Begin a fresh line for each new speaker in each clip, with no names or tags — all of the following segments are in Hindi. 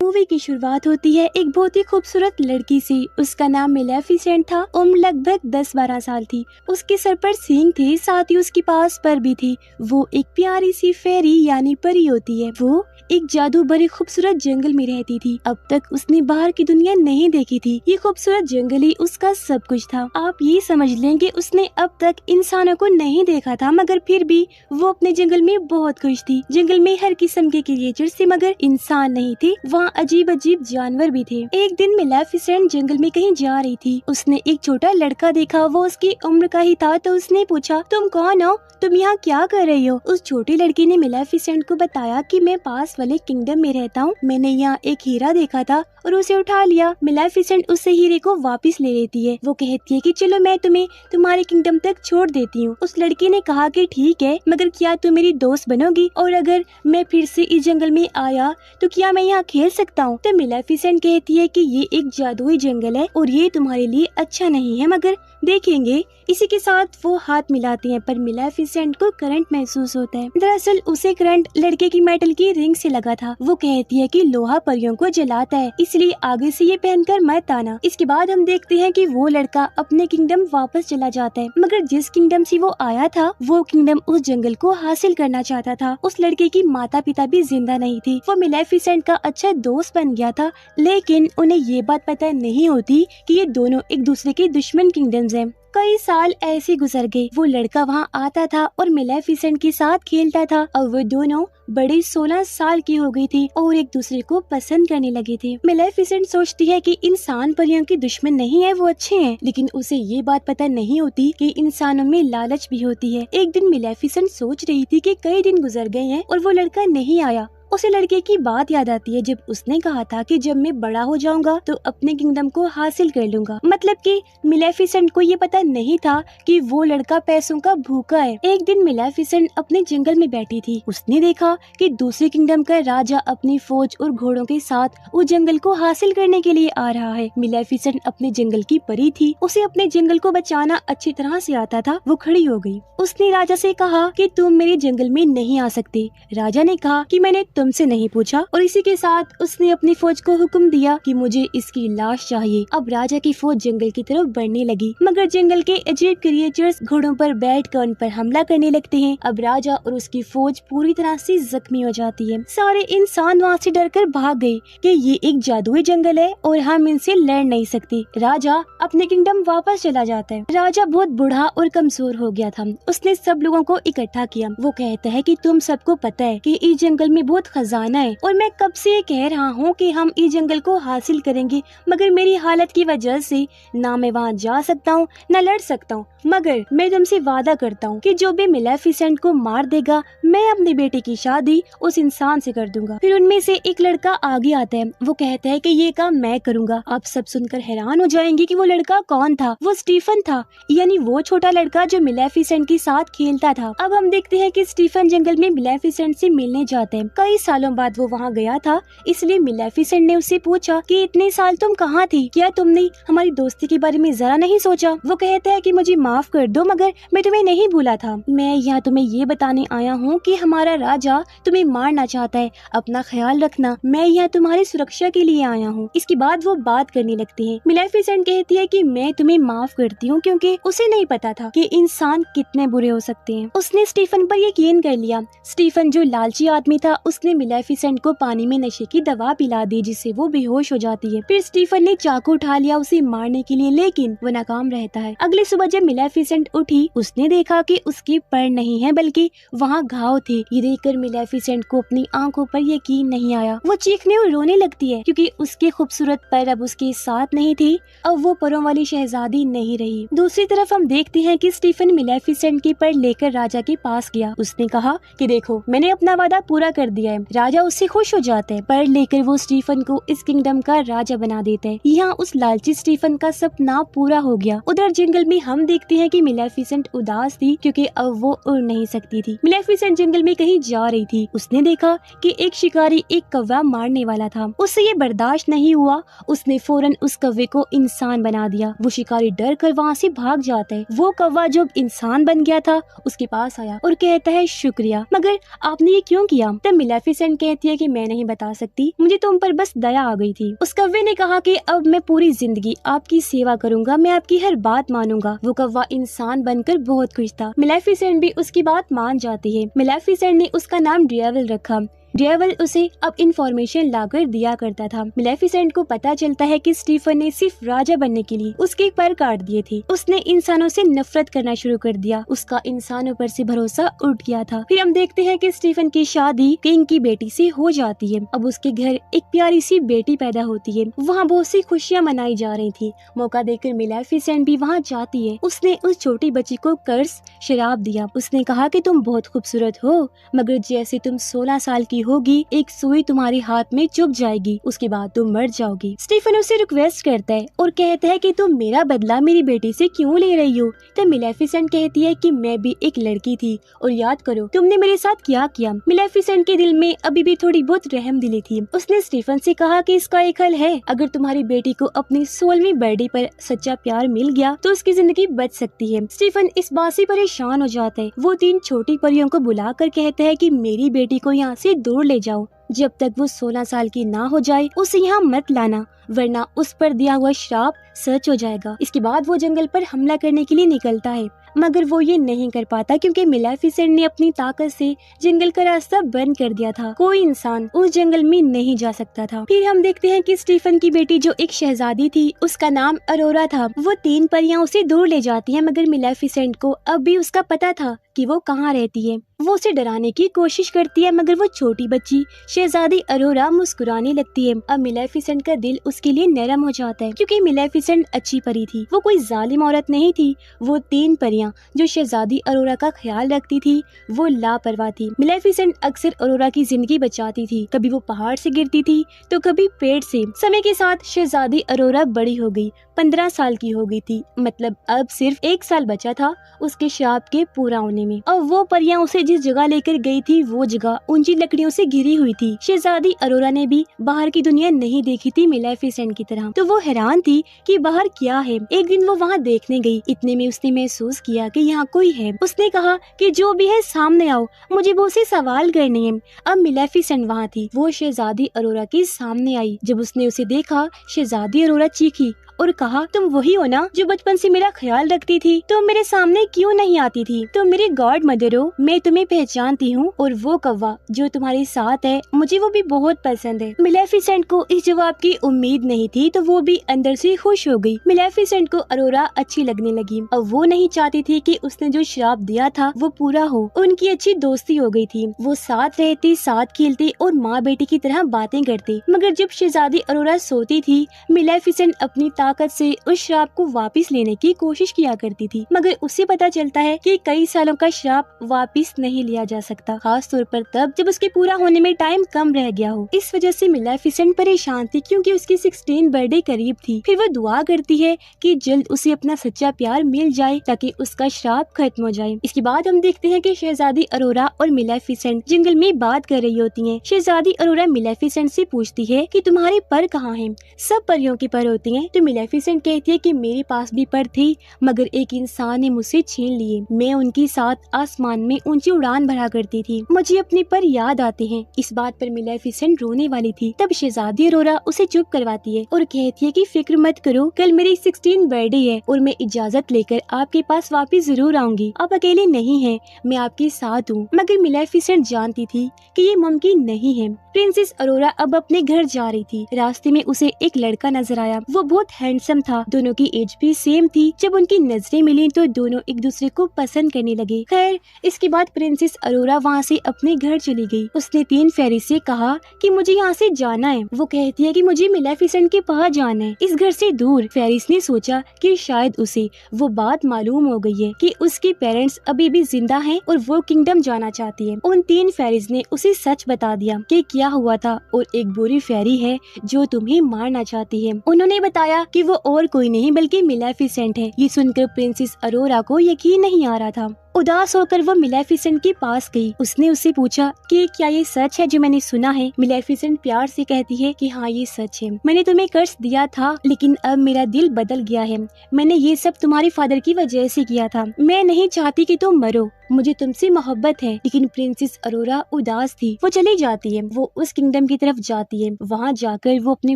मूवी की शुरुआत होती है एक बहुत ही खूबसूरत लड़की से। उसका नाम मेलेफिसेंट था। उम्र लगभग 10-12 साल थी। उसके सर पर सींग थे, साथ ही उसके पास पर भी थी। वो एक प्यारी सी फेरी यानी परी होती है। वो एक जादू भरे खूबसूरत जंगल में रहती थी। अब तक उसने बाहर की दुनिया नहीं देखी थी। ये खूबसूरत जंगल ही उसका सब कुछ था। आप ये समझ लें कि उसने अब तक इंसानों को नहीं देखा था, मगर फिर भी वो अपने जंगल में बहुत खुश थी। जंगल में हर किस्म के क्रिएचर्स थे, मगर इंसान नहीं थे। वहाँ अजीब अजीब जानवर भी थे। एक दिन मेलेफिसेंट जंगल में कहीं जा रही थी। उसने एक छोटा लड़का देखा। वो उसकी उम्र का ही था, तो उसने पूछा, तुम कौन हो? तुम यहाँ क्या कर रही हो? उस छोटी लड़की ने मेलेफिसेंट को बताया कि मैं पास वाले किंगडम में रहता हूँ। मैंने यहाँ एक हीरा देखा था और उसे उठा लिया। मेलेफिसेंट उससे हीरे को वापस ले लेती है। वो कहती है कि चलो मैं तुम्हें तुम्हारे किंगडम तक छोड़ देती हूँ। उस लड़की ने कहा कि ठीक है, मगर क्या तुम मेरी दोस्त बनोगी? और अगर मैं फिर से इस जंगल में आया तो क्या मैं यहाँ खेल सकता हूँ? तो मेलेफिसेंट कहती है कि ये एक जादुई जंगल है और ये तुम्हारे लिए अच्छा नहीं है, मगर देखेंगे। इसी के साथ वो हाथ मिलाती हैं, पर मेलेफिसेंट को करंट महसूस होता है। दरअसल उसे करंट लड़के की मेटल की रिंग से लगा था। वो कहती है कि लोहा परियों को जलाता है, इसलिए आगे से ये पहनकर मत आना। इसके बाद हम देखते हैं कि वो लड़का अपने किंगडम वापस चला जाता है, मगर जिस किंगडम से वो आया था वो किंगडम उस जंगल को हासिल करना चाहता था। उस लड़के की माता पिता भी जिंदा नहीं थे। वो मेलेफिसेंट का अच्छा दोस्त बन गया था, लेकिन उन्हें ये बात पता नहीं होती कि ये दोनों एक दूसरे के दुश्मन किंगडम्स हैं। कई साल ऐसे गुजर गए। वो लड़का वहाँ आता था और मेलेफिसेंट के साथ खेलता था और वो दोनों बड़े 16 साल की हो गई थी और एक दूसरे को पसंद करने लगे थे। मेलेफिसेंट सोचती है कि इंसान परियों के दुश्मन नहीं है, वो अच्छे हैं, लेकिन उसे ये बात पता नहीं होती कि इंसानों में लालच भी होती है। एक दिन मेलेफिसेंट सोच रही थी कि कई दिन गुजर गए हैं और वो लड़का नहीं आया। उसे लड़के की बात याद आती है जब उसने कहा था कि जब मैं बड़ा हो जाऊंगा तो अपने किंगडम को हासिल कर लूंगा। मतलब कि मेलेफिसेंट को ये पता नहीं था कि वो लड़का पैसों का भूखा है। एक दिन मेलेफिसेंट अपने जंगल में बैठी थी। उसने देखा कि दूसरे किंगडम का राजा अपनी फौज और घोड़ों के साथ उस जंगल को हासिल करने के लिए आ रहा है। मेलेफिसेंट अपने जंगल की परी थी। उसे अपने जंगल को बचाना अच्छी तरह से आता था। वो खड़ी हो गई। उसने राजा से कहा कि तुम मेरे जंगल में नहीं आ सकते। राजा ने कहा कि मैंने तुमसे नहीं पूछा, और इसी के साथ उसने अपनी फौज को हुक्म दिया कि मुझे इसकी लाश चाहिए। अब राजा की फौज जंगल की तरफ बढ़ने लगी, मगर जंगल के अजीब क्रिएचर्स घोड़ों पर बैठकर उन पर हमला करने लगते हैं। अब राजा और उसकी फौज पूरी तरह से जख्मी हो जाती है। सारे इंसान वहाँ से डरकर भाग गए कि ये एक जादुई जंगल है और हम इनसे लड़ नहीं सकते। राजा अपने किंगडम वापस चला जाता है। राजा बहुत बूढ़ा और कमजोर हो गया था। उसने सब लोगों को इकट्ठा किया। वो कहता है कि तुम सबको पता है कि इस जंगल में बहुत खजाना है और मैं कब से कह रहा हूँ कि हम इस जंगल को हासिल करेंगे, मगर मेरी हालत की वजह से ना मैं वहाँ जा सकता हूँ न लड़ सकता हूँ। मगर मैं तुमसे वादा करता हूँ कि जो भी मेलेफिसेंट को मार देगा, मैं अपने बेटे की शादी उस इंसान से कर दूंगा। फिर उनमें से एक लड़का आगे आता है। वो कहता है कि ये काम मैं करूंगा। आप सब सुनकर हैरान हो जाएंगे कि वो लड़का कौन था। वो स्टीफन था, यानी वो छोटा लड़का जो मेलेफिसेंट के साथ खेलता था। अब हम देखते हैं कि स्टीफन जंगल में मेलेफिसेंट से मिलने जाते हैं। कई सालों बाद वो वहाँ गया था, इसलिए मेलेफिसेंट ने उससे पूछा कि इतने साल तुम कहाँ थी? क्या तुमने हमारी दोस्ती के बारे में जरा नहीं सोचा? वो कहता है कि मुझे माफ कर दो, मगर मैं तुम्हें नहीं भूला था। मैं यहाँ तुम्हें ये बताने आया हूँ कि हमारा राजा तुम्हें मारना चाहता है। अपना ख्याल रखना, मैं यहाँ तुम्हारी सुरक्षा के लिए आया हूँ। इसके बाद वो बात करने लगती है। मेलेफिसेंट कहती है कि मैं तुम्हें माफ करती हूँ, क्योंकि उसे नहीं पता था कि इंसान कितने बुरे हो सकते हैं। उसने स्टीफन पर यकीन कर लिया। स्टीफन जो लालची आदमी था, उसने मेलेफिसेंट को पानी में नशे की दवा पिला दी, जिससे वो बेहोश हो जाती है। फिर स्टीफन ने चाकू उठा लिया उसे मारने के लिए, लेकिन वो नाकाम रहता है। अगली सुबह जब मेलेफिसेंट उठी, उसने देखा कि उसके पैर नहीं है बल्कि वहाँ घाव थे। ये देखकर मेलेफिसेंट को अपनी आंखों पर यकीन नहीं आया। वो चीखने और रोने लगती है, क्योंकि उसके खूबसूरत पैर अब उसके साथ नहीं थे। अब वो परों वाली शहजादी नहीं रही। दूसरी तरफ हम देखते हैं कि स्टीफन मेलेफिसेंट के पैर लेकर राजा के पास गया। उसने कहा कि देखो, मैंने अपना वादा पूरा कर दिया है। राजा उससे खुश हो जाता है। पैर लेकर वो स्टीफन को इस किंगडम का राजा बना देता है। यहाँ उस लालची स्टीफन का सपना पूरा हो गया। उधर जंगल में हम देखते हैं कि मेलेफिसेंट उदास थी, क्योंकि अब वो उड़ नहीं सकती थी। मेलेफिसेंट जंगल में कहीं जा रही थी। उसने देखा कि एक शिकारी एक कौवा मारने वाला था। उससे ये बर्दाश्त नहीं हुआ। उसने फौरन उस कौवे को इंसान बना दिया। वो शिकारी डर कर वहाँ से भाग जाता है। वो कौवा जो इंसान बन गया था उसके पास आया और कहता है शुक्रिया, मगर आपने ये क्यों किया? तब मिलेफिसेंट कहती है कि मैं नहीं बता सकती, मुझे तुम पर बस दया आ गई थी। उस कौवे ने कहा कि अब मैं पूरी जिंदगी आपकी सेवा करूंगा, मैं आपकी हर बात मानूंगा। वो कौवा इंसान बनकर बहुत खुश था। मिलेफिसेंट भी उसकी बात मान जाती है। मिलेफिसेंट ने उसका नाम डेविल रखा। डेविल उसे अब इंफॉर्मेशन लाकर दिया करता था। मिलेफिसेंट को पता चलता है कि स्टीफन ने सिर्फ राजा बनने के लिए उसके पर काट दिए थे। उसने इंसानों से नफरत करना शुरू कर दिया। उसका इंसानों पर से भरोसा उठ गया था। फिर हम देखते हैं कि स्टीफन की शादी किंग की बेटी से हो जाती है। अब उसके घर एक प्यारी सी बेटी पैदा होती है। वहाँ बहुत सी खुशियाँ मनाई जा रही थी। मौका देकर मिलेफिसेंट भी वहाँ जाती है। उसने उस छोटी बच्ची को कर्स शराब दिया। उसने कहा कि तुम बहुत खूबसूरत हो, मगर जैसे तुम 16 साल की होगी, एक सुई तुम्हारे हाथ में चुभ जाएगी, उसके बाद तुम मर जाओगी। स्टीफन उसे रिक्वेस्ट करता है और कहता है कि तुम मेरा बदला मेरी बेटी से क्यों ले रही हो। तब मिलेफिसेंट कहती है कि मैं भी एक लड़की थी और याद करो तुमने मेरे साथ क्या किया। मिलेफिसेंट के दिल में अभी भी थोड़ी बहुत रहम दिली थी। उसने स्टीफन से कहा कि इसका एक हल है, अगर तुम्हारी बेटी को अपनी 16वीं बर्थडे पर सच्चा प्यार मिल गया तो उसकी जिंदगी बच सकती है। स्टीफन इस बात से परेशान हो जाता है। वो 3 छोटी परियों को बुलाकर कहता है कि मेरी बेटी को यहाँ से दूर ले जाओ, जब तक वो 16 साल की ना हो जाए उसे यहाँ मत लाना, वरना उस पर दिया हुआ श्राप सच हो जाएगा। इसके बाद वो जंगल पर हमला करने के लिए निकलता है, मगर वो ये नहीं कर पाता क्योंकि मिलेफिसेंट ने अपनी ताकत से जंगल का रास्ता बंद कर दिया था। कोई इंसान उस जंगल में नहीं जा सकता था। फिर हम देखते हैं कि स्टीफन की बेटी जो एक शहजादी थी, उसका नाम अरोरा था। वो 3 परियां उसे दूर ले जाती हैं, मगर मिलेफिसेंट को अब भी उसका पता था कि वो कहाँ रहती है। वो उसे डराने की कोशिश करती है, मगर वो छोटी बच्ची शहजादी अरोरा मुस्कुराने लगती है। अब मिलेफिसेंट का दिल उसके लिए नरम हो जाता है क्योंकि मिलेफिसेंट अच्छी परी थी। वो कोई जालिम औरत नहीं थी। वो 3 परियां जो शहजादी अरोरा का ख्याल रखती थी, वो लापरवाह थी। मिलेफिसेंट अक्सर अरोरा की जिंदगी बचाती थी। कभी वो पहाड़ से गिरती थी तो कभी पेड़ से। समय के साथ शहजादी अरोरा बड़ी हो गई, 15 साल की हो गई थी। मतलब अब सिर्फ 1 साल बचा था उसके श्राप के पूरा होने में। और वो परियां उसे जिस जगह लेकर गई थी, वो जगह ऊंची लकड़ियों से घिरी हुई थी। शहजादी अरोरा ने भी बाहर की दुनिया नहीं देखी थी मिलेफिसेंट की तरह, तो वो हैरान थी कि बाहर क्या है। एक दिन वो वहाँ देखने गई। इतने में उसने महसूस किया कि यहाँ कोई है। उसने कहा कि जो भी है सामने आओ, मुझे बहुत से सवाल करने हैं। अब मिलेफिसेंट वहाँ थी। वो शहजादी अरोरा के सामने आई। जब उसने उसे देखा, शहजादी अरोरा चीखी और कहा, तुम वही हो ना जो बचपन से मेरा ख्याल रखती थी? तुम मेरे सामने क्यों नहीं आती थी? तुम मेरी गॉड मदर हो, मैं तुम्हें पहचानती हूँ। और वो कौवा जो तुम्हारे साथ है, मुझे वो भी बहुत पसंद है। मिलेफिसेंट को इस जवाब की उम्मीद नहीं थी, तो वो भी अंदर से खुश हो गई। मिलेफिसेंट को अरोरा अच्छी लगने लगी। अब वो नहीं चाहती थी कि उसने जो श्राप दिया था वो पूरा हो। उनकी अच्छी दोस्ती हो गई थी। वो साथ रहती, साथ खेलते और माँ बेटी की तरह बातें करते। मगर जब शहजादी अरोरा सोती थी, मिलेफिसेंट अपनी ताकत से उस श्राप को वापस लेने की कोशिश किया करती थी। मगर उसे पता चलता है कि कई सालों का श्राप वापस नहीं लिया जा सकता, खास तौर पर तब जब उसके पूरा होने में टाइम कम रह गया हो। इस वजह से मिलेफिसेंट परेशान थी क्योंकि उसकी 16 बर्थडे करीब थी। फिर वो दुआ करती है कि जल्द उसे अपना सच्चा प्यार मिल जाए ताकि उसका श्राप खत्म हो जाए। इसके बाद हम देखते हैं कि शहजादी अरोरा और मिलेफिसेंट जंगल में बात कर रही होती हैं। शहजादी अरोरा मिलेफिसेंट से पूछती है कि तुम्हारे पर कहाँ हैं? सब परियों की पर होती हैं। तो मिलेफिसेंट कहती है कि मेरे पास भी पर थी, मगर एक इंसान ने मुझसे छीन लिए। मैं उनके साथ आसमान में ऊंची उड़ान भरा करती थी। मुझे अपने पर याद आते हैं। इस बात पर मिलेफिसेंट रोने वाली थी। तब शहजादी अरोरा उसे चुप करवाती है और कहती है कि फिक्र मत करो, कल मेरी 16 बर्थडे है और मैं इजाजत लेकर आपके पास वापस जरूर आऊंगी। आप अकेले नहीं हैं, मैं आपके साथ हूँ। मगर मिलेफिसेंट जानती थी कि ये मुमकिन नहीं है। प्रिंसेस अरोरा अब अपने घर जा रही थी। रास्ते में उसे एक लड़का नजर आया। वो बहुत हैंडसम था। दोनों की एज भी सेम थी। जब उनकी नजरें मिली तो दोनों एक दूसरे को पसंद करने लगे। खैर, इसके बाद प्रिंसेस अरोरा वहाँ से अपने घर चली गई। उसने 3 फेरी से कहा कि मुझे यहाँ से जाना है। वो कहती है कि मुझे मिलेफिसेंट के पास जाना है, इस घर से दूर। फेरिस ने सोचा कि शायद उसे वो बात मालूम हो गई है कि उसके पेरेंट्स अभी भी जिंदा हैं और वो किंगडम जाना चाहती है। उन 3 फेरिस ने उसे सच बता दिया कि क्या हुआ था और एक बुरी फेरी है जो तुम्हें मारना चाहती है। उन्होंने बताया कि वो और कोई नहीं बल्कि मिलेफिसेंट है। ये सुनकर प्रिंसेस अरोरा को यकीन नहीं आ रहा था। उदास होकर वो मिलेफिसेंट के पास गई। उसने उससे पूछा कि क्या ये सच है जो मैंने सुना है? मिलेफिसेंट प्यार से कहती है कि हाँ, ये सच है। मैंने तुम्हें कर्ज दिया था, लेकिन अब मेरा दिल बदल गया है। मैंने ये सब तुम्हारे फादर की वजह से किया था। मैं नहीं चाहती कि तुम मरो। मुझे तुमसे मोहब्बत है। लेकिन प्रिंसेस अरोरा उदास थी। वो चली जाती है। वो उस किंगडम की तरफ जाती है। वहाँ जाकर वो अपने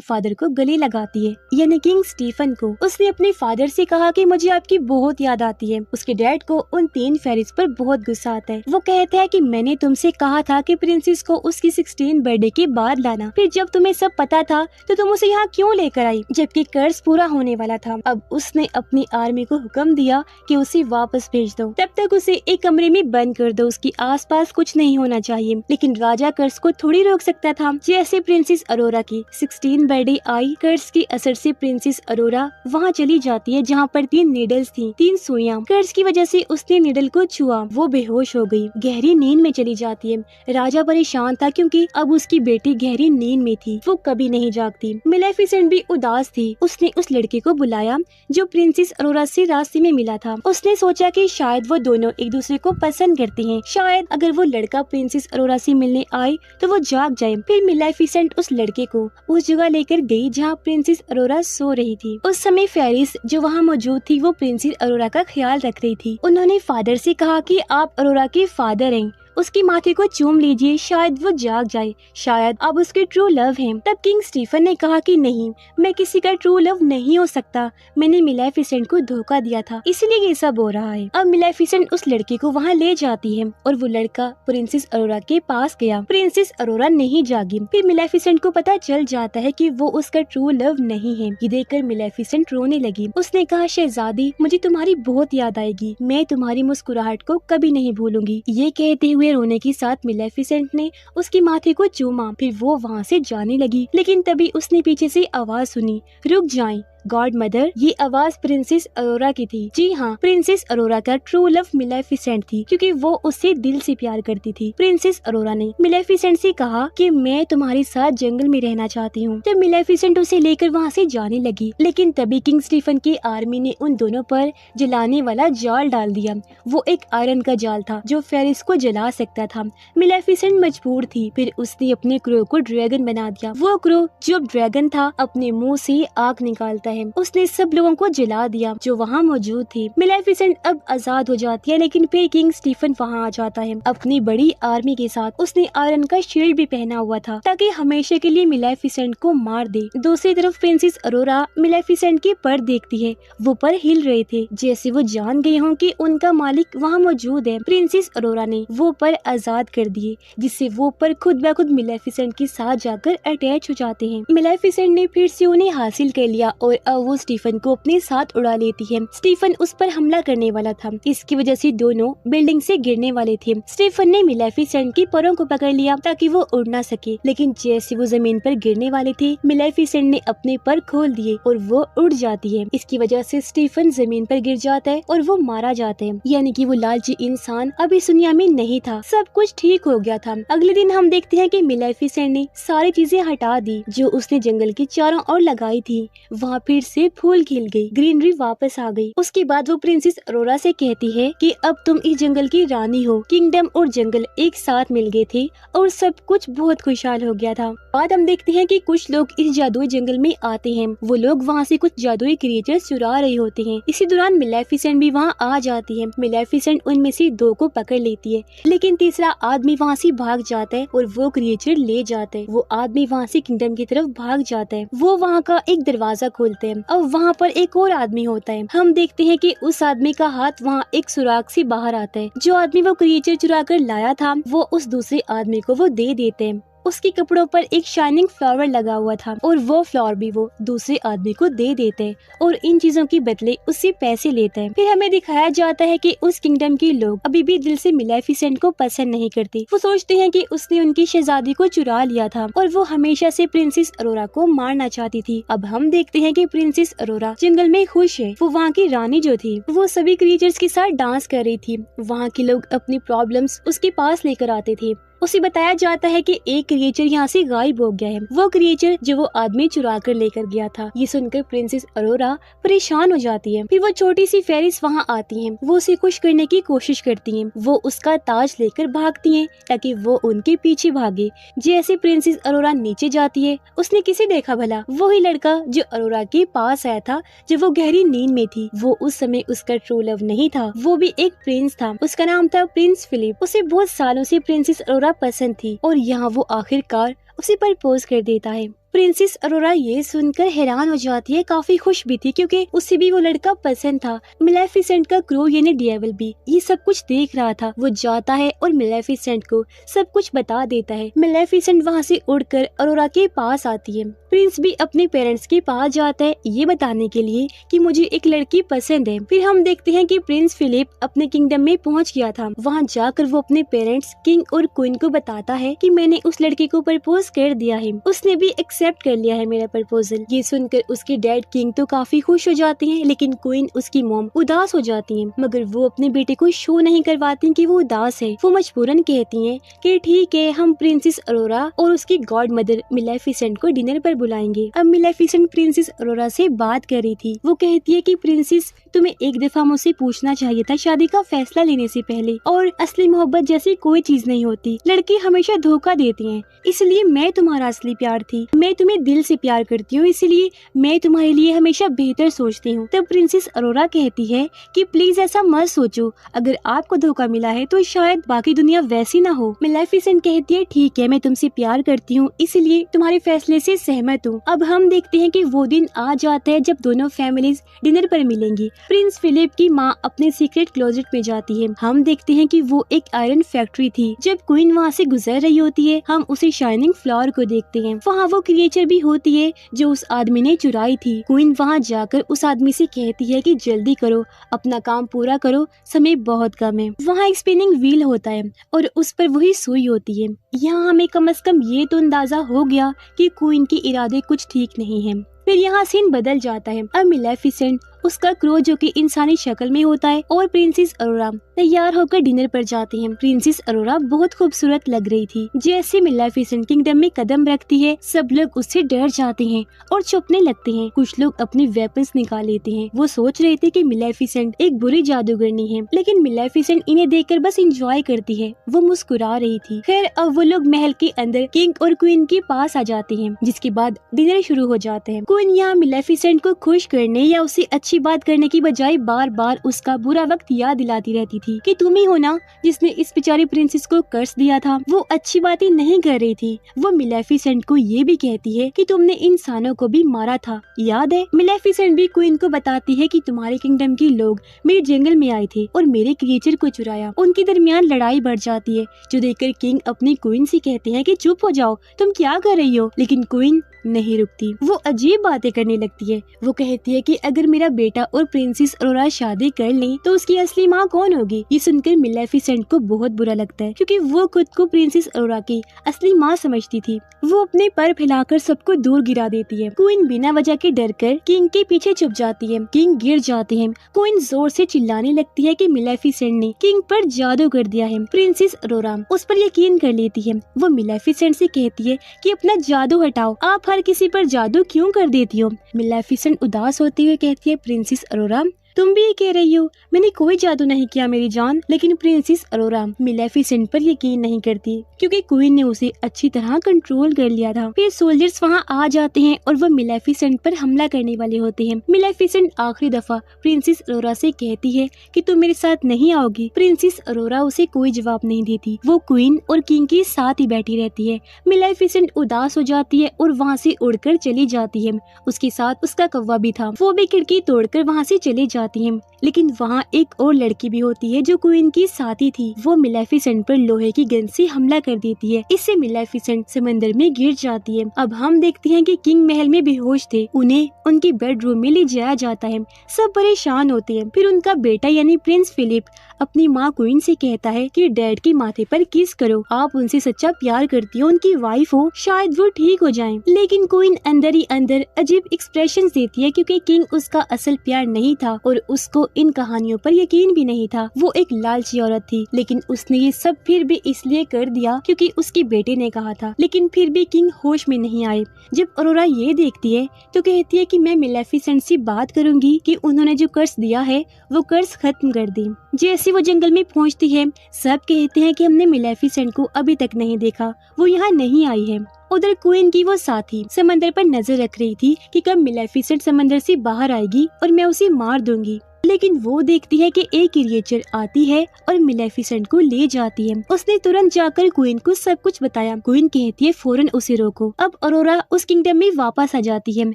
फादर को गले लगाती है, यानी किंग स्टीफन को। उसने अपने फादर से कहा कि मुझे आपकी बहुत याद आती है। उसके डैड को उन 3 फेरिस पर बहुत गुस्सा आता है। वो कहते हैं कि मैंने तुमसे कहा था कि प्रिंसेस को उसकी 16 बर्थडे के बाद लाना। फिर जब तुम्हें सब पता था तो तुम उसे यहाँ क्यों लेकर आई, जबकि कर्ज पूरा होने वाला था। अब उसने अपनी आर्मी को हुक्म दिया कि उसे वापस भेज दो। तब तक उसे एक कमरे में बंद कर दो। उसके आसपास कुछ नहीं होना चाहिए। लेकिन राजा कर्ज को थोड़ी रोक सकता था। जैसे प्रिंसेस अरोरा की 16 बर्थडे आई, कर्ज के असर से प्रिंसेस अरोरा वहाँ चली जाती है जहाँ पर 3 नीडल्स थी, 3 सुइयां। कर्ज की वजह से उसने नीडल को छुआ। वो बेहोश हो गई, गहरी नींद में चली जाती है। राजा परेशान था क्योंकि अब उसकी बेटी गहरी नींद में थी। वो कभी नहीं जागती। मेलेफिसेंट भी उदास थी। उसने उस लड़के को बुलाया जो प्रिंसेस अरोरा से रास्ते में मिला था। उसने सोचा कि शायद वो दोनों एक दूसरे को पसंद करते हैं। शायद अगर वो लड़का प्रिंसेस अरोरा से मिलने आए तो वो जाग जाए। फिर मेलेफिसेंट उस लड़के को उस जगह लेकर गई जहाँ प्रिंसेस अरोरा सो रही थी। उस समय फेरिस जो वहाँ मौजूद थी वो प्रिंसेस अरोरा का ख्याल रख रही थी। उन्होंने फादर से कहा कि आप अरोरा के फादर हैं, उसकी माथे को चूम लीजिए, शायद वो जाग जाए, शायद अब उसके ट्रू लव हैं। तब किंग स्टीफन ने कहा कि नहीं, मैं किसी का ट्रू लव नहीं हो सकता। मैंने मेलेफिसेंट को धोखा दिया था, इसलिए ये सब हो रहा है। अब मेलेफिसेंट उस लड़के को वहाँ ले जाती है और वो लड़का प्रिंसेस अरोरा के पास गया। प्रिंसेस अरोरा नहीं जागी। फिर मेलेफिसेंट को पता चल जाता है कि वो उसका ट्रू लव नहीं है। ये देखकर मेलेफिसेंट रोने लगी। उसने कहा, शहजादी, मुझे तुम्हारी बहुत याद आएगी। मैं तुम्हारी मुस्कुराहट को कभी नहीं भूलूंगी। ये कहते हुए रोने के साथ मेलेफिसेंट ने उसके माथे को चूमा। फिर वो वहाँ से जाने लगी। लेकिन तभी उसने पीछे से आवाज सुनी, रुक जाएं गॉड मदर। ये आवाज प्रिंसेस अरोरा की थी। जी हाँ, प्रिंसेस अरोरा का ट्रू लव मेलेफिसेंट थी, क्योंकि वो उससे दिल से प्यार करती थी। प्रिंसेस अरोरा ने मेलेफिसेंट से कहा कि मैं तुम्हारे साथ जंगल में रहना चाहती हूँ। तब मेलेफिसेंट उसे लेकर वहाँ से जाने लगी। लेकिन तभी किंग स्टीफन की आर्मी ने उन दोनों पर जलाने वाला जाल डाल दिया। वो एक आयरन का जाल था जो फेरिस को जला सकता था। मेलेफिसेंट मजबूर थी। फिर उसने अपने क्रो को ड्रैगन बना दिया। वो क्रो जो ड्रैगन था अपने मुंह से आग निकालता है। उसने सब लोगों को जला दिया जो वहाँ मौजूद थे। मेलेफिसेंट अब आजाद हो जाती है। लेकिन फिर किंग स्टीफन वहाँ आ जाता है अपनी बड़ी आर्मी के साथ। उसने आयरन का शील्ड भी पहना हुआ था ताकि हमेशा के लिए मेलेफिसेंट को मार दे। दूसरी तरफ प्रिंसेस अरोरा मेलेफिसेंट के पर देखती है। वो पर हिल रहे थे जैसे वो जान गए हों कि उनका मालिक वहाँ मौजूद है। प्रिंसेस अरोरा ने वो पर आजाद कर दिए, जिससे वो पर खुद ब खुद मेलेफिसेंट के साथ जाकर अटैच हो जाते हैं। मेलेफिसेंट ने फिर से उन्हें हासिल कर लिया और अब वो स्टीफन को अपने साथ उड़ा लेती है। स्टीफन उस पर हमला करने वाला था। इसकी वजह से दोनों बिल्डिंग से गिरने वाले थे। स्टीफन ने मेलेफिसेंट की परों को पकड़ लिया ताकि वो उड़ ना सके। लेकिन जैसे वो जमीन पर गिरने वाले थे, मेलेफिसेंट ने अपने पर खोल दिए और वो उड़ जाती है। इसकी वजह से स्टीफन जमीन पर गिर जाता है और वो मारा जाता है। यानी कि वो लालची इंसान अब इस दुनिया में नहीं था। सब कुछ ठीक हो गया था। अगले दिन हम देखते हैं कि मेलेफिसेंट ने सारी चीजें हटा दी जो उसने जंगल के चारों ओर लगाई थी। वहाँ फिर से फूल खिल गई, ग्रीनरी वापस आ गई। उसके बाद वो प्रिंसेस अरोरा से कहती है कि अब तुम इस जंगल की रानी हो। किंगडम और जंगल एक साथ मिल गए थे और सब कुछ बहुत खुशहाल हो गया था। बाद हम देखते हैं कि कुछ लोग इस जादुई जंगल में आते हैं। वो लोग वहाँ से कुछ जादुई क्रिएचर्स चुरा रहे होते हैं। इसी दौरान मेलेफिसेंट भी वहाँ आ जाती है। मेलेफिसेंट उनमें से 2 को पकड़ लेती है, लेकिन तीसरा आदमी वहाँ से भाग जाता है और वो क्रिएचर ले जाता है। वो आदमी वहाँ से किंगडम की तरफ भाग जाता है। वो वहाँ का एक दरवाजा खोलते हैं। अब वहाँ पर एक और आदमी होता है। हम देखते हैं कि उस आदमी का हाथ वहाँ एक सुराग से बाहर आता है। जो आदमी वो क्रिएचर चुरा कर लाया था वो उस दूसरे आदमी को वो दे देते हैं। उसके कपड़ों पर एक शाइनिंग फ्लावर लगा हुआ था और वो फ्लावर भी वो दूसरे आदमी को दे देते हैं और इन चीजों के बदले उससे पैसे लेते हैं। फिर हमें दिखाया जाता है कि उस किंगडम के लोग अभी भी दिल से मेलेफिसेंट को पसंद नहीं करते। वो सोचते हैं कि उसने उनकी शहजादी को चुरा लिया था और वो हमेशा से प्रिंसेस अरोरा को मारना चाहती थी। अब हम देखते हैं कि प्रिंसेस अरोरा जंगल में खुश है। वो वहाँ की रानी जो थी वो सभी क्रिएचर्स के साथ डांस कर रही थी। वहाँ के लोग अपनी प्रॉब्लम्स उसके पास लेकर आते थे। उसे बताया जाता है कि एक क्रिएचर यहाँ से गायब हो गया है, वो क्रिएचर जो वो आदमी चुरा कर लेकर गया था। ये सुनकर प्रिंसेस अरोरा परेशान हो जाती है। फिर वो छोटी सी फेरिस वहाँ आती है, वो उसे खुश करने की कोशिश करती है। वो उसका ताज लेकर भागती है ताकि वो उनके पीछे भागे। जैसे प्रिंसेस अरोरा नीचे जाती है, उसने किसे देखा भला? वही लड़का जो अरोरा के पास आया था जब वो गहरी नींद में थी। वो उस समय उसका ट्रू लव नहीं था, वो भी एक प्रिंस था। उसका नाम था प्रिंस फिलिप। उसे बहुत सालों से प्रिंसेस अरोरा पसंद थी और यहाँ वो आखिरकार उसे प्रपोज कर देता है। प्रिंसेस अरोरा ये सुनकर हैरान हो जाती है, काफी खुश भी थी क्योंकि उसे भी वो लड़का पसंद था। मिलेफिसेंट का क्रू यानी डेविल भी ये सब कुछ देख रहा था। वो जाता है और मिलेफिसेंट को सब कुछ बता देता है। मिलेफिसेंट वहाँ से उड़कर अरोरा के पास आती है। प्रिंस भी अपने पेरेंट्स के पास जाता है ये बताने के लिए कि मुझे एक लड़की पसंद है। फिर हम देखते हैं कि प्रिंस फिलिप अपने किंगडम में पहुँच गया था। वहाँ जाकर वो अपने पेरेंट्स किंग और क्वीन को बताता है कि मैंने उस लड़के को प्रपोज कर दिया है, उसने भी एक्सेप्ट कर लिया है मेरा प्रपोजल। ये सुनकर उसके डैड किंग तो काफी खुश हो जाते हैं, लेकिन क्वीन उसकी मॉम उदास हो जाती है। मगर वो अपने बेटे को शो नहीं करवाती कि वो उदास है। वो मजबूरन कहती हैं कि ठीक है, हम प्रिंसेस अरोरा और उसकी गॉड मदर मिलेफिसेंट को डिनर पर बुलाएंगे। अब मिलेफिसेंट प्रिंसेस अरोरा से बात कर रही थी। वो कहती है कि प्रिंसेस, तुम्हें एक दफा मुझसे पूछना चाहिए था शादी का फैसला लेने से पहले। और असली मोहब्बत जैसी कोई चीज नहीं होती, लड़के हमेशा धोखा देती हैं, इसलिए मैं तुम्हारा असली प्यार थी। मैं तुम्हें दिल से प्यार करती हूँ, इसलिए मैं तुम्हारे लिए हमेशा बेहतर सोचती हूँ। तब प्रिंसेस अरोरा कहती है कि प्लीज ऐसा मत सोचो, अगर आपको धोखा मिला है तो शायद बाकी दुनिया वैसी ना हो। मिलेफिसेंट कहती है ठीक है, मैं तुमसे प्यार करती हूँ, इसलिए तुम्हारे फैसले से सहमत हूँ। अब हम देखते हैं कि वो दिन आ जाता है जब दोनों फैमिलीज डिनर पर मिलेंगी। प्रिंस फिलिप की माँ अपने सीक्रेट क्लोजेट में जाती है। हम देखते हैं कि वो एक आयरन फैक्ट्री थी। जब क्वीन वहाँ से गुजर रही होती है, हम उसे शाइनिंग फ्लावर को देखते हैं। वहाँ वो क्रिएचर भी होती है जो उस आदमी ने चुराई थी। क्वीन वहाँ जाकर उस आदमी से कहती है कि जल्दी करो, अपना काम पूरा करो, समय बहुत कम है। वहाँ एक स्पिनिंग व्हील होता है और उस पर वही सुई होती है। यहाँ हमें कम से कम ये तो अंदाजा हो गया कि क्वीन के इरादे कुछ ठीक नहीं है। फिर यहाँ सीन बदल जाता है। अब मिलेफिसेंट, उसका क्रो जो कि इंसानी शक्ल में होता है, और प्रिंसेस अरोरा तैयार होकर डिनर पर जाती हैं। प्रिंसेस अरोरा बहुत खूबसूरत लग रही थी। जैसे मिलेफिसेंट किंगडम में कदम रखती है, सब लोग उससे डर जाते हैं और छुपने लगते हैं। कुछ लोग अपने वेपन्स निकाल लेते हैं। वो सोच रहे थे कि मिलेफिसेंट एक बुरी जादूगरनी है, लेकिन मिलेफिसेंट इन्हें देखकर बस एंजॉय करती है। वो मुस्कुरा रही थी। फिर अब वो लोग महल के अंदर किंग और क्वीन के पास आ जाते हैं, जिसके बाद डिनर शुरू हो जाते हैं। क्वीन यहाँ मिलेफिसेंट को खुश करने या उसे अच्छी बात करने की बजाय बार बार उसका बुरा वक्त याद दिलाती रहती थी कि तुम ही हो ना जिसने इस बेचारी प्रिंसेस को कर्ज दिया था। वो अच्छी बातें नहीं कर रही थी। वो मिलेफिसेंट को ये भी कहती है कि तुमने इंसानों को भी मारा था, याद है? मिलेफिसेंट भी क्वीन को बताती है कि तुम्हारे किंगडम के लोग मेरे जंगल में आए थे और मेरे क्रिएचर को चुराया। उनके दरमियान लड़ाई बढ़ जाती है, जो देखकर किंग अपनी क्वीन से कहते हैं कि चुप हो जाओ, तुम क्या कर रही हो? लेकिन क्वीन नहीं रुकती। वो अजीब बातें करने लगती है। वो कहती है कि अगर मेरा बेटा और प्रिंसेस अरोरा शादी कर लें तो उसकी असली माँ कौन होगी? ये सुनकर मिलेफिसेंट को बहुत बुरा लगता है, क्योंकि वो खुद को प्रिंसेस अरोरा की असली माँ समझती थी। वो अपने पर फैलाकर सबको दूर गिरा देती है। क्वीन बिना वजह के डर कर किंग के पीछे छुप जाती है। किंग गिर जाते हैं। क्वीन जोर से चिल्लाने लगती है कि मिलेफिसेंट ने किंग पर जादू कर दिया है। प्रिंसेस अरोरा उस पर यकीन कर लेती है। वो मिलेफिसेंट से कहती है कि अपना जादू हटाओ, आप हर किसी पर जादू क्यों कर देती हो? मिलेफिसेंट उदास होते हुए कहती है, प्रिंसेस अरोरा तुम भी ये कह रही हो? मैंने कोई जादू नहीं किया मेरी जान। लेकिन प्रिंसेस अरोरा मिलेफिसेंट पर यकीन नहीं करती, क्योंकि क्वीन ने उसे अच्छी तरह कंट्रोल कर लिया था। फिर सोल्जर्स वहाँ आ जाते हैं और वो मिलेफिसेंट पर हमला करने वाले होते हैं। मिलेफिसेंट आखिरी दफा प्रिंसेस अरोरा से कहती है कि तुम मेरे साथ नहीं आओगी। प्रिंसेस अरोरा उसे कोई जवाब नहीं देती। वो क्वीन और किंग के साथ ही बैठी रहती है। मिलेफिसेंट उदास हो जाती है और वहाँ से उड़कर चली जाती है। उसके साथ उसका कौवा भी था। वो भी खिड़की तोड़कर वहाँ से चली जाती है। लेकिन वहाँ एक और लड़की भी होती है जो क्वीन की साथी थी। वो मिलेफिसेंट पर लोहे की गन से हमला कर देती है। इससे मिलेफिसेंट समंदर में गिर जाती है। अब हम देखते हैं कि किंग महल में बेहोश थे। उन्हें उनके बेडरूम में ले जाया जाता है। सब परेशान होते हैं। फिर उनका बेटा यानी प्रिंस फिलिप अपनी माँ क्वीन से कहता है कि डैड के माथे पर किस करो, आप उनसे सच्चा प्यार करती हो, उनकी वाइफ हो, शायद वो ठीक हो जाएं। लेकिन क्वीन अंदर ही अंदर अजीब एक्सप्रेशंस देती है, क्योंकि किंग उसका असल प्यार नहीं था और उसको इन कहानियों पर यकीन भी नहीं था। वो एक लालची औरत थी, लेकिन उसने ये सब फिर भी इसलिए कर दिया क्योंकि उसके बेटे ने कहा था। लेकिन फिर भी किंग होश में नहीं आए। जब अरोरा ये देखती है तो कहती है कि मैं मिलेफिसेंट से बात करूंगी कि उन्होंने जो कर्ज दिया है वो कर्ज खत्म कर दे। जैसे वो जंगल में पहुंचती है, सब कहते हैं कि हमने मिलेफिसेंट को अभी तक नहीं देखा, वो यहाँ नहीं आई है। उधर क्वीन की वो साथी समंदर पर नजर रख रही थी कि कब मिलेफिसेंट समंदर से बाहर आएगी और मैं उसे मार दूंगी। लेकिन वो देखती है कि एक क्रिएचर आती है और मिलेफिसेंट को ले जाती है। उसने तुरंत जाकर क्वीन को सब कुछ बताया। क्वीन कहती है फौरन उसे रोको। अब अरोरा उस किंगडम में वापस आ जाती है,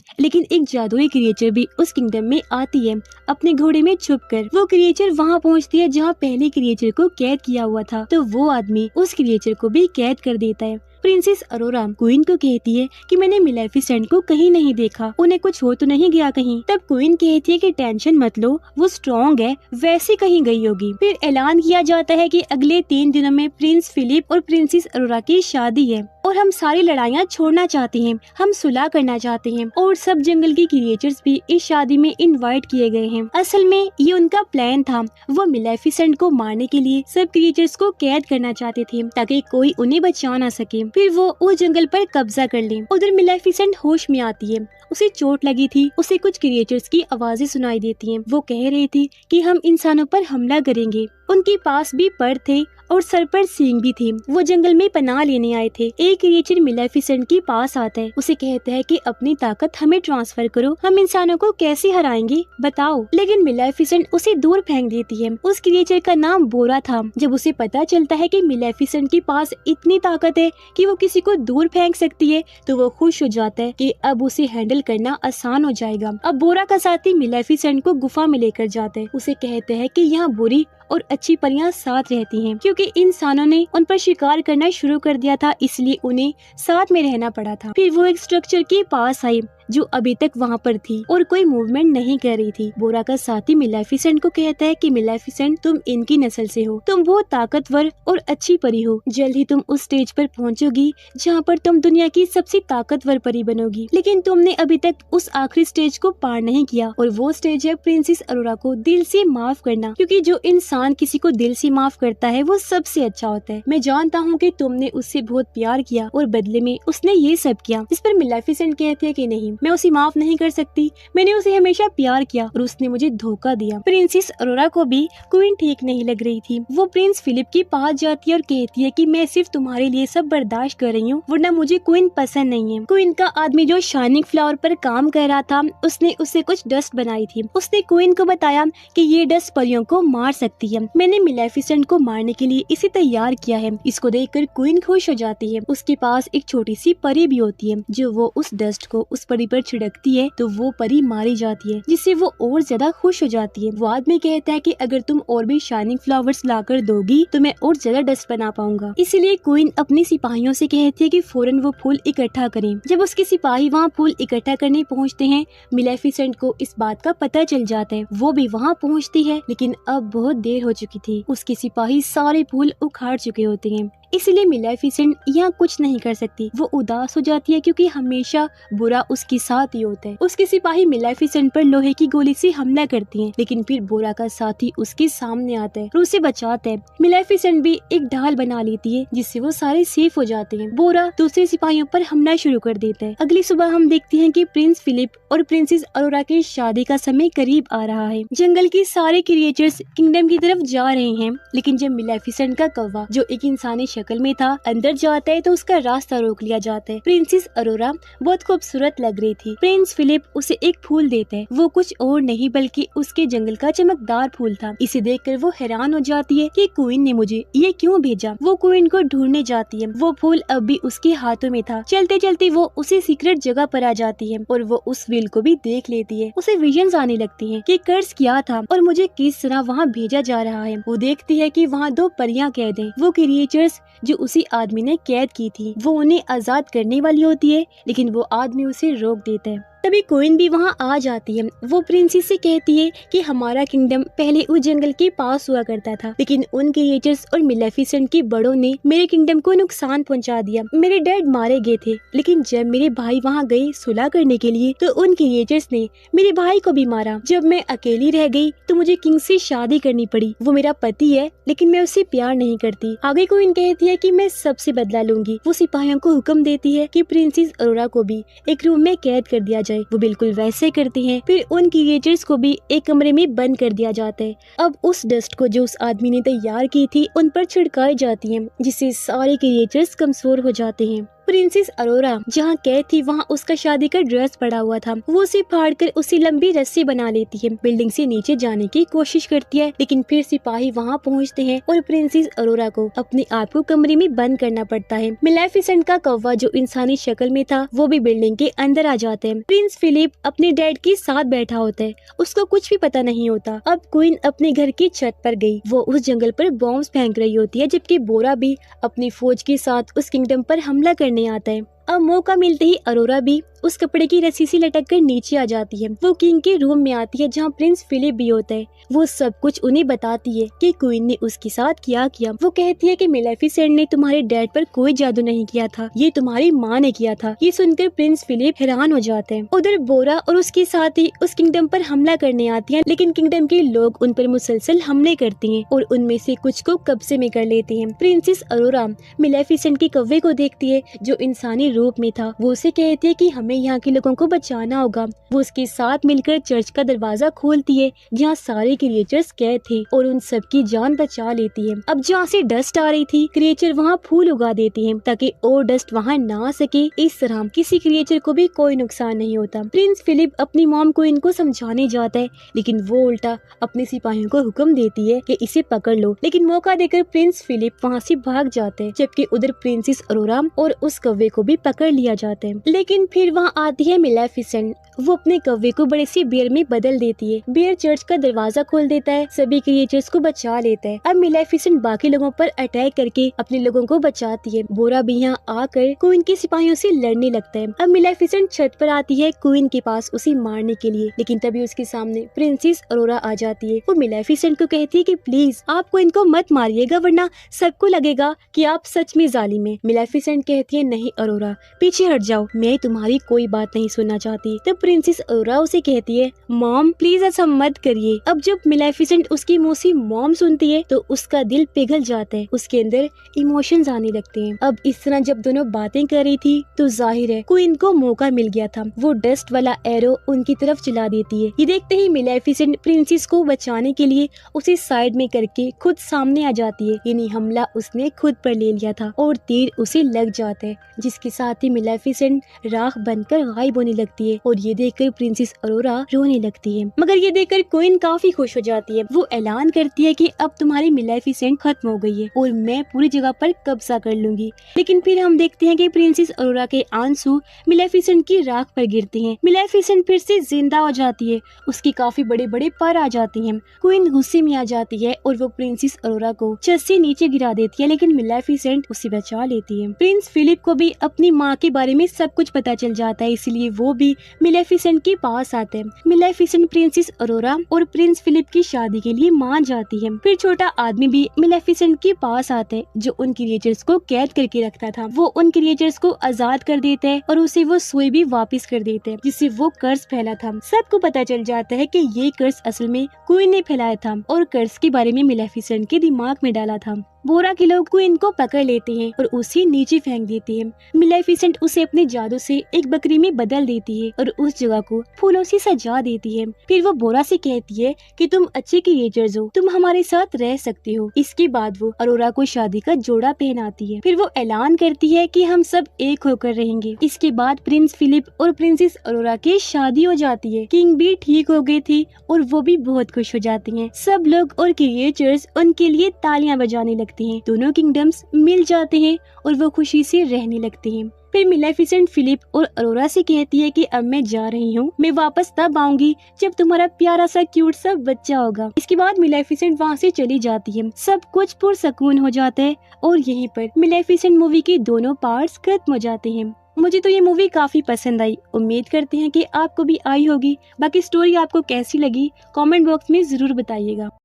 लेकिन एक जादुई क्रिएचर भी उस किंगडम में आती है अपने घोड़े में छुपकर। वो क्रिएचर वहाँ पहुँचती है जहाँ पहले क्रिएचर को कैद किया हुआ था, तो वो आदमी उस क्रिएचर को भी कैद कर देता है। प्रिंसेस अरोरा क्वीन को कहती है कि मैंने मिलेफिसेंट को कहीं नहीं देखा, उन्हें कुछ हो तो नहीं गया कहीं। तब क्वीन कहती है कि टेंशन मत लो, वो स्ट्रॉन्ग है, वैसे कहीं गई होगी। फिर ऐलान किया जाता है कि अगले 3 दिनों में प्रिंस फिलिप और प्रिंसेस अरोरा की शादी है और हम सारी लड़ाइयाँ छोड़ना चाहते हैं, हम सुलह करना चाहते हैं और सब जंगल के क्रिएचर्स भी इस शादी में इनवाइट किए गए हैं। असल में ये उनका प्लान था। वो मिलेफिसेंट को मारने के लिए सब क्रिएचर्स को कैद करना चाहते थे ताकि कोई उन्हें बचा ना सके, फिर वो उस जंगल पर कब्जा कर ले। उधर मिलेफिसेंट होश में आती है। उसे चोट लगी थी। उसे कुछ क्रिएचर्स की आवाजें सुनाई देती हैं। वो कह रही थी कि हम इंसानों पर हमला करेंगे। उनके पास भी पर थे और सर पर सींग भी थे। वो जंगल में पनाह लेने आए थे। एक क्रिएचर मिलेफिसेंट के पास आता है। उसे कहता है कि अपनी ताकत हमें ट्रांसफर करो, हम इंसानों को कैसे हराएंगे बताओ। लेकिन मिलेफिसेंट उसे दूर फेंक देती है। उस क्रिएचर का नाम बोरा था। जब उसे पता चलता है कि मिलेफिसेंट के पास इतनी ताकत है कि वो किसी को दूर फेंक सकती है, तो वो खुश हो जाता है कि अब उसे हैंडल करना आसान हो जाएगा। अब बोरा का साथी मिलेफिसेंट को गुफा में लेकर जाता है। उसे कहते हैं कि यहाँ बुरी और अच्छी परियां साथ रहती हैं, क्योंकि इंसानों ने उन पर शिकार करना शुरू कर दिया था, इसलिए उन्हें साथ में रहना पड़ा था। फिर वो एक स्ट्रक्चर के पास आई जो अभी तक वहाँ पर थी और कोई मूवमेंट नहीं कर रही थी। बोरा का साथी मिलेफिसेंट को कहता है कि मिलेफिसेंट तुम इनकी नस्ल से हो, तुम बहुत ताकतवर और अच्छी परी हो। जल्द ही तुम उस स्टेज पर पहुँचोगी जहाँ पर तुम दुनिया की सबसे ताकतवर परी बनोगी, लेकिन तुमने अभी तक उस आखिरी स्टेज को पार नहीं किया और वो स्टेज है प्रिंसेस अरोरा को दिल से माफ करना, क्योंकि जो इंसान किसी को दिल से माफ करता है वो सबसे अच्छा होता है। मैं जानता हूँ कि तुमने उससे बहुत प्यार किया और बदले में उसने ये सब किया। इस पर मिलेफिसेंट कहती है कि नहीं, मैं उसे माफ नहीं कर सकती, मैंने उसे हमेशा प्यार किया और उसने मुझे धोखा दिया। प्रिंसेस अरोरा को भी क्वीन ठीक नहीं लग रही थी। वो प्रिंस फिलिप के पास जाती है और कहती है कि मैं सिर्फ तुम्हारे लिए सब बर्दाश्त कर रही हूँ, वरना मुझे क्वीन पसंद नहीं है। क्वीन का आदमी जो शाइनिंग फ्लावर पर काम कर रहा था, उसने उससे कुछ डस्ट बनाई थी। उसने क्वीन को बताया कि ये डस्ट परियों को मार सकती है। मैंने मिलेफिसेंट को मारने के लिए इसे तैयार किया है। इसको देखकर क्वीन खुश हो जाती है। उसके पास एक छोटी सी परी भी होती है। जो वो उस डस्ट को उस परी पर छिड़कती है तो वो परी मारी जाती है, जिससे वो और ज्यादा खुश हो जाती है। वो आदमी कहता है कि अगर तुम और भी शाइनिंग फ्लावर्स लाकर दोगी तो मैं और ज्यादा डस्ट बना पाऊंगा। इसीलिए क्वीन अपने सिपाहियों से कहती है कि फौरन वो फूल इकट्ठा करें। जब उसके सिपाही वहाँ फूल इकट्ठा करने पहुँचते हैं, मिलेफिसेंट को इस बात का पता चल जाता है। वो भी वहाँ पहुँचती है, लेकिन अब बहुत देर हो चुकी थी। उसके सिपाही सारे फूल उखाड़ चुके होते हैं, इसलिए मिलेफिसेंट यहाँ कुछ नहीं कर सकती। वो उदास हो जाती है क्योंकि हमेशा बुरा उसके साथ ही होता है। उसके सिपाही मिलेफिसेंट पर लोहे की गोली से हमला करती हैं, लेकिन फिर बोरा का साथी उसके सामने आता है और उसे बचाता है। मिलेफिसेंट भी एक ढाल बना लेती है जिससे वो सारे सेफ हो जाते हैं। बोरा दूसरे सिपाहियों पर हमला शुरू कर देता है। अगली सुबह हम देखते हैं कि प्रिंस फिलिप और प्रिंसेस अरोरा की शादी का समय करीब आ रहा है। जंगल के सारे क्रिएचर्स किंगडम की तरफ जा रहे हैं, लेकिन जब मिलेफिसेंट का कौवा जो एक इंसानी शक्ल में था अंदर जाता है तो उसका रास्ता रोक लिया जाता है। प्रिंसेस अरोरा बहुत खूबसूरत लग रही थी। प्रिंस फिलिप उसे एक फूल देता है। वो कुछ और नहीं बल्कि उसके जंगल का चमकदार फूल था। इसे देखकर वो हैरान हो जाती है कि क्वीन ने मुझे ये क्यों भेजा। वो क्वीन को ढूंढने जाती है। वो फूल अब भी उसके हाथों में था। चलते चलते वो उसी सीक्रेट जगह पर आ जाती है और वो उस व्हील को भी देख लेती है। उसे विजन्स आने लगती हैं कि कर्ज क्या था और मुझे किस तरह वहाँ भेजा जा रहा है। वो देखती है कि वहाँ 2 परियां कैद हैं। वो क्रिएचर्स जो उसी आदमी ने कैद की थी, वो उन्हें आजाद करने वाली होती है, लेकिन वो आदमी उसे रोक देता है। तभी क्वीन भी वहाँ आ जाती है। वो प्रिंसेस से कहती है कि हमारा किंगडम पहले उस जंगल के पास हुआ करता था, लेकिन उन क्रिएचर्स और मिलेफिसेंट के बड़ों ने मेरे किंगडम को नुकसान पहुंचा दिया। मेरे डैड मारे गए थे, लेकिन जब मेरे भाई वहाँ गए सुलह करने के लिए तो उन क्रिएचर्स ने मेरे भाई को भी मारा। जब मैं अकेली रह गई तो मुझे किंग से शादी करनी पड़ी। वो मेरा पति है, लेकिन मैं उससे प्यार नहीं करती। आगे क्वीन कहती है कि मैं सबसे बदला लूंगी। वो सिपाहियों को हुक्म देती है कि प्रिंसेस अरोरा को भी एक रूम में कैद कर दिया जाए। वो बिल्कुल वैसे करते हैं। फिर उन क्रिएचर्स को भी एक कमरे में बंद कर दिया जाता है। अब उस डस्ट को जो उस आदमी ने तैयार की थी उन पर छिड़काई जाती है, जिससे सारे क्रिएचर्स कमजोर हो जाते हैं। प्रिंसेस अरोरा जहाँ कैद थी वहाँ उसका शादी का ड्रेस पड़ा हुआ था। वो उसे फाड़कर उसे लंबी रस्सी बना लेती है। बिल्डिंग से नीचे जाने की कोशिश करती है, लेकिन फिर सिपाही वहाँ पहुँचते हैं और प्रिंसेस अरोरा को अपने आप को कमरे में बंद करना पड़ता है। मिलेफिसेंट का कौवा जो इंसानी शक्ल में था वो भी बिल्डिंग के अंदर आ जाते हैं। प्रिंस फिलिप अपने डैड के साथ बैठा होता है। उसको कुछ भी पता नहीं होता। अब क्वीन अपने घर की छत पर गई। वो उस जंगल पर बॉम्ब फेंक रही होती है, जबकि बोरा भी अपनी फौज के साथ उस किंगडम पर हमला करने आता है। अब मौका मिलते ही अरोरा भी उस कपड़े की रस्सी से लटक कर नीचे आ जाती है। वो किंग के रूम में आती है जहाँ प्रिंस फिलिप भी होता है। वो सब कुछ उन्हें बताती है कि क्वीन ने उसके साथ क्या किया। वो कहती है कि मिलेफिसेंट ने तुम्हारे डैड पर कोई जादू नहीं किया था, ये तुम्हारी माँ ने किया था। ये सुनकर प्रिंस फिलिप हैरान हो जाते हैं। उधर बोरा और उसके साथी उस किंगडम पर हमला करने आती हैं, लेकिन किंगडम के लोग उन पर मुसलसल हमले करते हैं और उनमें से कुछ को कब्जे में कर लेते हैं। प्रिंसेस अरोरा मिलेफिसेंट के कौवे को देखती है जो इंसानी रूप में था। वो उसे कहती है कि हमें यहाँ के लोगों को बचाना होगा। वो उसके साथ मिलकर चर्च का दरवाजा खोलती है जहाँ सारे क्रिएचर्स कैद थे और उन सब की जान बचा लेती है। अब जहाँ से डस्ट आ रही थी क्रिएचर वहाँ फूल उगा देती है ताकि और डस्ट वहाँ ना आ सके। इस तरह किसी क्रिएचर को भी कोई नुकसान नहीं होता। प्रिंस फिलिप अपनी मॉम को इनको समझाने जाता है, लेकिन वो उल्टा अपने सिपाहियों को हुक्म देती है कि इसे पकड़ लो, लेकिन मौका देकर प्रिंस फिलिप वहाँ से भाग जाते हैं, जबकि उधर प्रिंसेस अरोरा और उस कौवे को भी पकड़ लिया जाता है। लेकिन फिर वहाँ आती है मिलेफिसेंट। वो अपने कौवे को बड़े से बियर में बदल देती है। बियर चर्च का दरवाजा खोल देता है, सभी क्रिएचर्स को बचा लेता है। अब मिलेफिसेंट बाकी लोगों पर अटैक करके अपने लोगों को बचाती है। बोरा भी यहाँ आकर क्वीन के सिपाहियों से लड़ने लगता है। अब मिलेफिसेंट छत पर आती है क्वीन के पास उसे मारने के लिए, लेकिन तभी उसके सामने प्रिंसेस अरोरा आ जाती है। वो मिलेफिसेंट को कहती है कि प्लीज आपको इनको मत मारिएगा, वरना सबको लगेगा कि आप सच में जालिम हैं। मिलेफिसेंट कहती है नहीं अरोरा, पीछे हट जाओ, मैं तुम्हारी कोई बात नहीं सुनना चाहती। तब प्रिंसेस अरोरा उसे कहती है मॉम प्लीज ऐसा मत करिए। अब जब मिलेफिसेंट उसकी मुंह से मॉम सुनती है तो उसका दिल पिघल जाता है, उसके अंदर इमोशंस आने लगते हैं। अब इस तरह जब दोनों बातें कर रही थी तो जाहिर है क्वीन को मौका मिल गया था। वो डस्ट वाला एरो उनकी तरफ चला देती है। ये देखते ही मिलेफिसेंट प्रिंसेस को बचाने के लिए उसे साइड में करके खुद सामने आ जाती है। यानी हमला उसने खुद पर ले लिया था और तीर उसे लग जाता है, जिसके साथ ही मिलेफिसेंट राख बनकर गायब होने लगती है। और ये देखकर प्रिंसेस अरोरा रोने लगती है, मगर ये देखकर क्वीन काफी खुश हो जाती है। वो ऐलान करती है कि अब तुम्हारी मिलेफिसेंट खत्म हो गई है और मैं पूरी जगह पर कब्जा कर लूंगी। लेकिन फिर हम देखते हैं कि प्रिंसेस अरोरा के आंसू मिलेफिसेंट की राख पर गिरते हैं। मिलेफिसेंट फिर से जिंदा हो जाती है, उसकी काफी बड़े बड़े पर आ जाती हैं। क्वीन गुस्से में आ जाती है और वो प्रिंसेस अरोरा को छत से नीचे गिरा देती है, लेकिन मिलेफिसेंट उसे बचा लेती है। प्रिंस फिलिप को भी अपनी माँ के बारे में सब कुछ पता चल जाता है, इसलिए वो भी मिलेफिसेंट के पास आते हैं। मिलेफिसेंट प्रिंसेस अरोरा और प्रिंस फिलिप की शादी के लिए मान जाती है। फिर छोटा आदमी भी मिलेफिसेंट के पास आता है जो उन क्रिएचर्स को कैद करके रखता था। वो उन क्रिएचर्स को आजाद कर देता है और उसे वो सुई भी वापस कर देते हैं जिससे वो कर्ज फैला था। सबको पता चल जाता है कि ये कर्ज असल में क्वीन ने फैलाया था और कर्ज के बारे में मिलेफिसेंट के दिमाग में डाला था। बोरा के लोग क्वीन को पकड़ लेते हैं और उसे नीचे फेंक देते हैं। मिलेफिसेंट उसे अपने जादू से एक बकरी में बदल देती है और उस जगह को फूलों से सजा देती है। फिर वो बोरा से कहती है कि तुम अच्छे क्रिएचर्स हो, तुम हमारे साथ रह सकते हो। इसके बाद वो अरोरा को शादी का जोड़ा पहनाती है। फिर वो ऐलान करती है कि हम सब एक होकर रहेंगे। इसके बाद प्रिंस फिलिप और प्रिंसेस अरोरा की शादी हो जाती है। किंग भी ठीक हो गई थी और वो भी बहुत खुश हो जाती हैं। सब लोग और क्रिएचर्स उनके लिए तालियां बजाने लगते हैं। दोनों किंगडम्स मिल जाते हैं और वो खुशी से रहने लगते हैं। फिर मिलेफिसेंट फिलिप और अरोरा से कहती है कि अब मैं जा रही हूँ, मैं वापस तब आऊंगी जब तुम्हारा प्यारा सा क्यूट सा बच्चा होगा। इसके बाद मिलेफिसेंट वहाँ से चली जाती है। सब कुछ पुरसकून हो जाता है और यहीं पर मिलेफिसेंट मूवी के दोनों पार्ट्स खत्म हो जाते हैं। मुझे तो ये मूवी काफ़ी पसंद आई। उम्मीद करते हैं कि आपको भी आई होगी। बाकी स्टोरी आपको कैसी लगी कमेंट बॉक्स में ज़रूर बताइएगा।